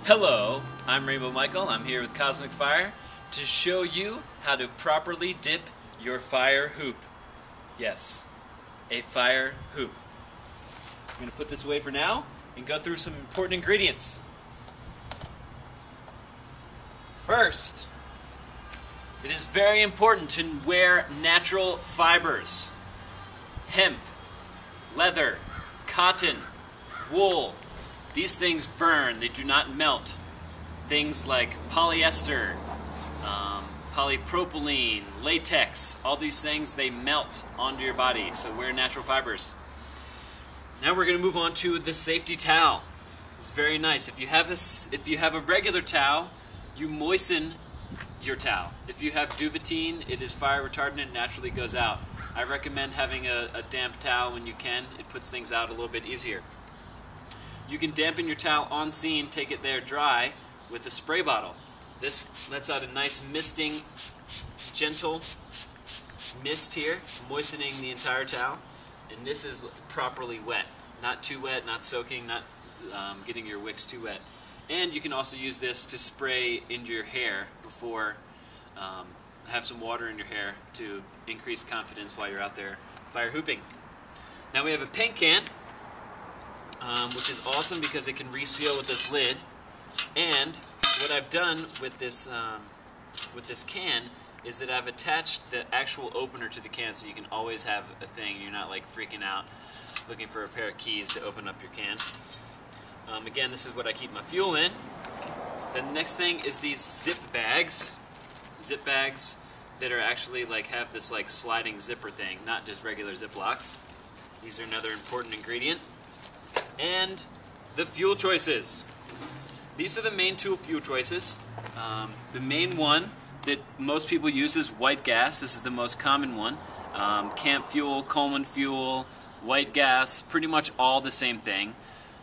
Hello, I'm Rainbow Michael. I'm here with Cosmic Fire to show you how to properly dip your fire hoop. Yes, a fire hoop. I'm going to put this away for now and go through some important ingredients. First, it is very important to wear natural fibers. Hemp, leather, cotton, wool. These things burn, they do not melt. Things like polyester, polypropylene, latex, all these things, they melt onto your body, so wear natural fibers. Now we're going to move on to the safety towel. It's very nice. If you have a regular towel, you moisten your towel. If you have Duvetine, it is fire retardant and naturally goes out. I recommend having a damp towel when you can. It puts things out a little bit easier. You can dampen your towel on scene, take it there dry with a spray bottle. This lets out a nice misting, gentle mist here, moistening the entire towel. And this is properly wet. Not too wet, not soaking, not getting your wicks too wet. And you can also use this to spray into your hair before, have some water in your hair to increase confidence while you're out there fire hooping. Now we have a paint can, which is awesome because it can reseal with this lid. And what I've done with this can is that I've attached the actual opener to the can, so you can always have a thing. You're not like freaking out looking for a pair of keys to open up your can. Again, this is what I keep my fuel in. The next thing is these zip bags that are actually like have this like sliding zipper thing, not just regular Ziplocs. These are another important ingredient. And the fuel choices. These are the main two fuel choices. The main one that most people use is white gas. This is the most common one. Camp fuel, Coleman fuel, white gas, pretty much all the same thing.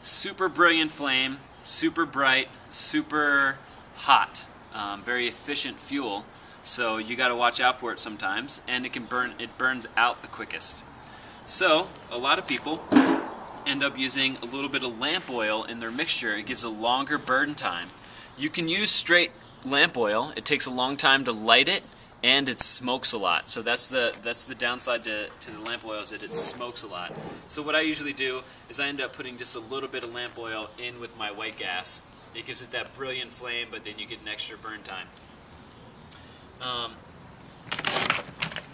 Super brilliant flame, super bright, super hot. Very efficient fuel. So you got to watch out for it sometimes, and it burns out the quickest. So a lot of people end up using a little bit of lamp oil in their mixture. It gives a longer burn time. You can use straight lamp oil. It takes a long time to light it, and it smokes a lot. So that's the downside to the lamp oil, is that it smokes a lot. So what I usually do is I end up putting just a little bit of lamp oil in with my white gas. It gives it that brilliant flame, but then you get an extra burn time.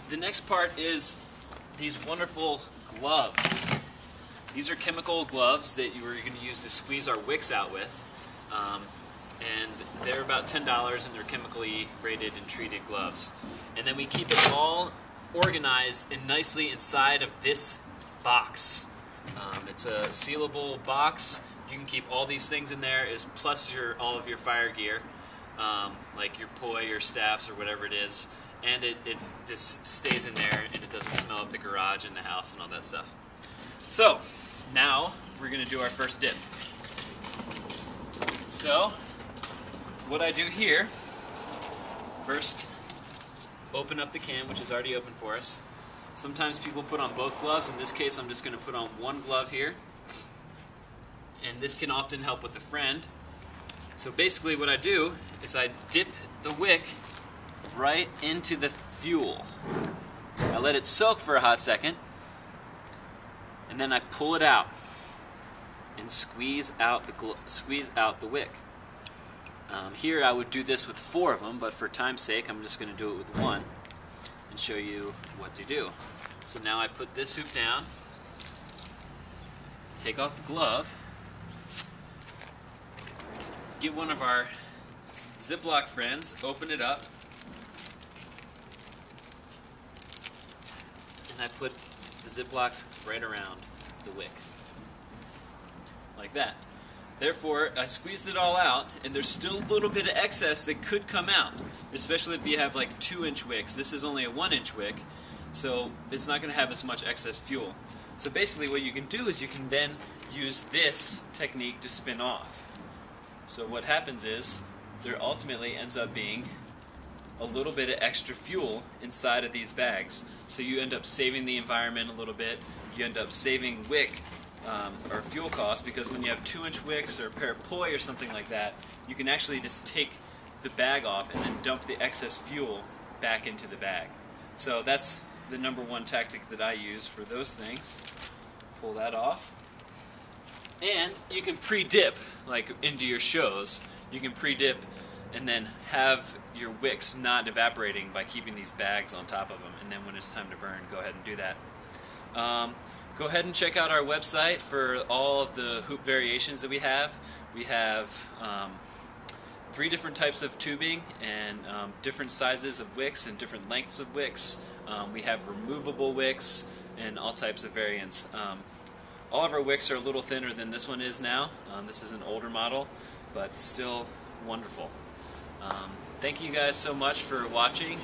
The next part is these wonderful gloves. These are chemical gloves that we're going to use to squeeze our wicks out with. And they're about $10, and they're chemically rated and treated gloves. And then we keep it all organized and nicely inside of this box. It's a sealable box. You can keep all these things in there, plus all of your fire gear, like your poi, your staffs, or whatever it is. And it just stays in there, and it doesn't smell up the garage and the house and all that stuff. So, now we're going to do our first dip. So, what I do here, first open up the can, which is already open for us. Sometimes people put on both gloves. In this case, I'm just going to put on one glove here. And this can often help with a friend. So basically what I do is I dip the wick right into the fuel. I let it soak for a hot second, and then I pull it out and squeeze out the wick. Here I would do this with 4 of them, but for time's sake I'm just going to do it with 1 and show you what to do. So now I put this hoop down, take off the glove, get one of our Ziploc friends, open it up, and I put the Ziploc right around the wick, like that. Therefore, I squeezed it all out, and there's still a little bit of excess that could come out, especially if you have like 2-inch wicks. This is only a 1-inch wick, so it's not going to have as much excess fuel. So basically what you can do is you can then use this technique to spin off. So what happens is there ultimately ends up being a little bit of extra fuel inside of these bags. So you end up saving the environment a little bit, you end up saving wick or fuel cost, because when you have 2-inch wicks or a pair of poi or something like that, you can actually just take the bag off and then dump the excess fuel back into the bag. So that's the #1 tactic that I use for those things. Pull that off. And you can pre-dip, like into your shows. You can pre-dip and then have your wicks not evaporating by keeping these bags on top of them. And then when it's time to burn, go ahead and do that. Go ahead and check out our website for all of the hoop variations that we have. We have 3 different types of tubing and different sizes of wicks and different lengths of wicks. We have removable wicks and all types of variants. All of our wicks are a little thinner than this one is now. This is an older model, but still wonderful. Thank you guys so much for watching.